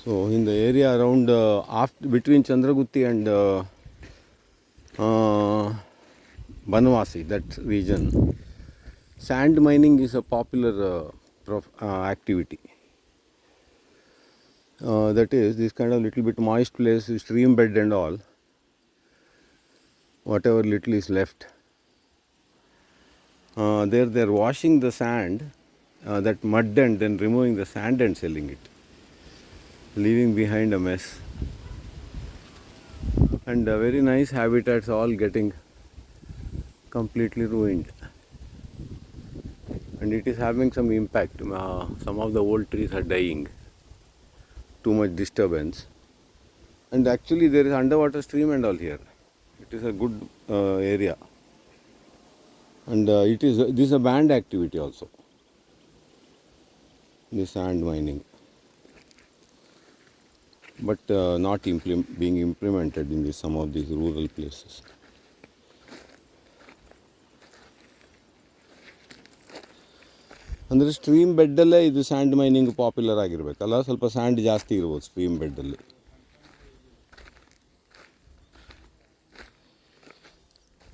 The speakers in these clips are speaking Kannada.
So in the area around between Chandragutti and Banwasi, that region, sand mining is a popular activity. That is, this kind of little bit moist place, stream bed and all, whatever little is left. There they are washing the sand, that mud, and then removing the sand and selling it, leaving behind a mess. And very nice habitats all getting completely ruined. And it is having some impact. Some of the old trees are dying. Too much disturbance. And actually there is underwater stream and all here. It is a good area. And this is a banned activity also. This sand mining. But not being implemented in some of these rural places. ಅಂದರೆ ಸ್ಟ್ರೀಮ್ ಬೆಡ್ಡಲ್ಲೇ ಇದು ಸ್ಯಾಂಡ್ ಮೈನಿಂಗ್ ಪಾಪ್ಯುಲರ್ ಆಗಿರಬೇಕಲ್ಲ, ಸ್ವಲ್ಪ ಸ್ಯಾಂಡ್ ಜಾಸ್ತಿ ಇರ್ಬೋದು ಸ್ಟ್ರೀಮ್ ಬೆಡ್ಡಲ್ಲಿ.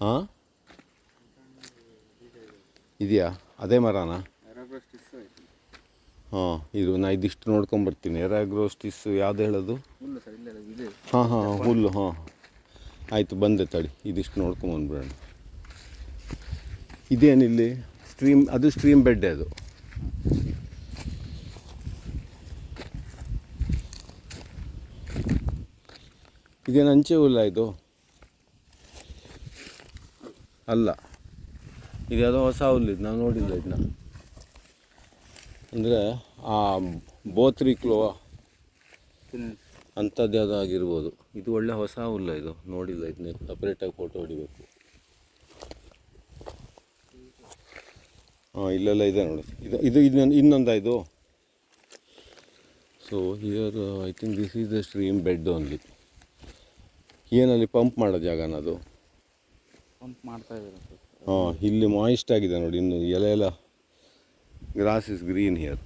ಹಾಂ, ಇದೆಯಾ ಅದೇ ಮರನಾ? ಹಾಂ, ಇದಿಷ್ಟು ನೋಡ್ಕೊಂಬರ್ತೀನಿ. ಎರಾಗ್ರೋಸ್ಟಿಸ್ ಯಾವ್ದು ಹೇಳೋದು? ಹಾಂ ಹಾಂ, ಹುಲ್ಲು. ಹಾಂ, ಆಯಿತು, ಬಂದೆ ತಡಿ, ಇದಿಷ್ಟು ನೋಡ್ಕೊಂಬಂದ್ಬಿಡೋಣ. ಇದೇನಿಲ್ಲಿ ಸ್ಟ್ರೀಮ್, ಅದು ಸ್ಟ್ರೀಮ್ ಬೆಡ್ಡೆ ಅದು. ಇದೇನು ಅಂಚೆ ಹುಲ್ಲ ಇದು? ಅಲ್ಲ, ಇದು ಯಾವುದೋ ಹೊಸ ಹುಲ್ಲಿದ್ದು, ನಾವು ನೋಡಿಲ್ಲ ಇದನ್ನ. ಅಂದರೆ ಆ ಬೋತ್ರಿಕ್ಲೋ ಅಂಥದ್ದು ಯಾವುದೋ ಆಗಿರ್ಬೋದು. ಇದು ಒಳ್ಳೆ ಹೊಸ ಹುಲ್ಲ, ಇದು ನೋಡಿಲ್ಲ. ಇದನ್ನ ಸಪ್ರೇಟಾಗಿ ಫೋಟೋ ಹೊಡಿಬೇಕು. ಹಾಂ, ಇಲ್ಲೆಲ್ಲ ಇದೆ ನೋಡಿ. ಇದು ಇನ್ನೊಂದ ಇದು. So here I think this is the stream bed only. ಏನಲ್ಲಿ ಪಂಪ್ ಮಾಡೋ ಜಾಗನ ಅದು? ಪಂಪ್ ಮಾಡ್ತಾ ಇದ್ದಾರೆ. ಹಾಂ, ಇಲ್ಲಿ ಮಾಯಿಸ್ಟ್ ಆಗಿದೆ ನೋಡಿ, ಇನ್ನು ಎಲೆ ಎಲ್ಲ. Grass is green here.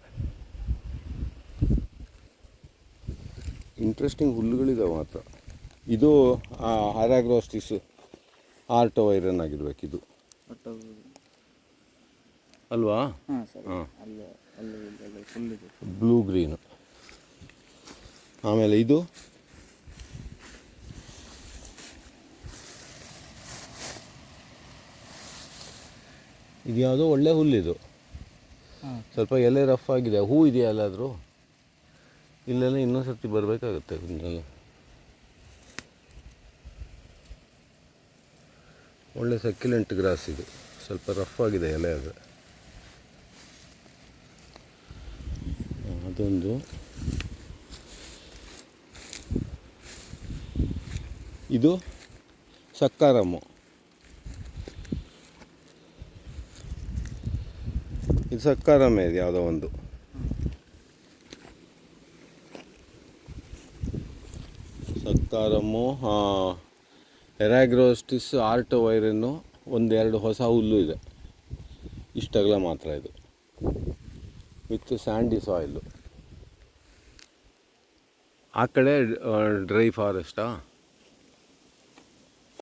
Interesting ಹುಲ್ಲುಗಳಿದಾವೆ ಮಾತ್ರ. ಇದು ಅರಾಗ್ರೋಸ್ಟಿಸ್ ಆರ್ಟೋ ವೈರನ್ ಆಗಿರ್ಬೇಕು ಇದು, ಅಲ್ವಾ? ಹಾಂ, ಬ್ಲೂ ಗ್ರೀನು. ಆಮೇಲೆ ಇದು ಯಾವುದೋ ಒಳ್ಳೆ ಹುಲ್ಲಿದು. ಸ್ವಲ್ಪ ಎಲೆ ರಫ್ ಆಗಿದೆ. ಹೂ ಇದೆಯಾ ಎಲ್ಲಾದರೂ? ಇಲ್ಲೆಲ್ಲ ಇನ್ನೊಂದು ಸರ್ತಿ ಬರಬೇಕಾಗುತ್ತೆ. ಒಳ್ಳೆ ಸಕ್ಯುಲೆಂಟ್ ಗ್ರಾಸ್ ಇದು. ಸ್ವಲ್ಪ ರಫ್ ಆಗಿದೆ ಎಲೆ ಅದು. ಅದೊಂದು. ಇದು ಸಕ್ಕಾರಮ್ಮು. ಇದು ಸಕ್ಕಾರಮ್ಮೆ, ಇದು ಯಾವುದೋ ಒಂದು. ಸಕ್ಕಾರಮ್ಮು, ಎರಾಗ್ರೋಸ್ಟಿಸ್ ಆರ್ಟೋ ವೈರನ್ನು, ಒಂದೆರಡು ಹೊಸ ಹುಲ್ಲು ಇದೆ. ಇಷ್ಟಗಲ ಮಾತ್ರ ಇದು, ವಿತ್ ಸ್ಯಾಂಡಿ ಸಾಯಿಲು. ಆ ಕಡೆ ಡ್ರೈ ಫಾರೆಸ್ಟಾ?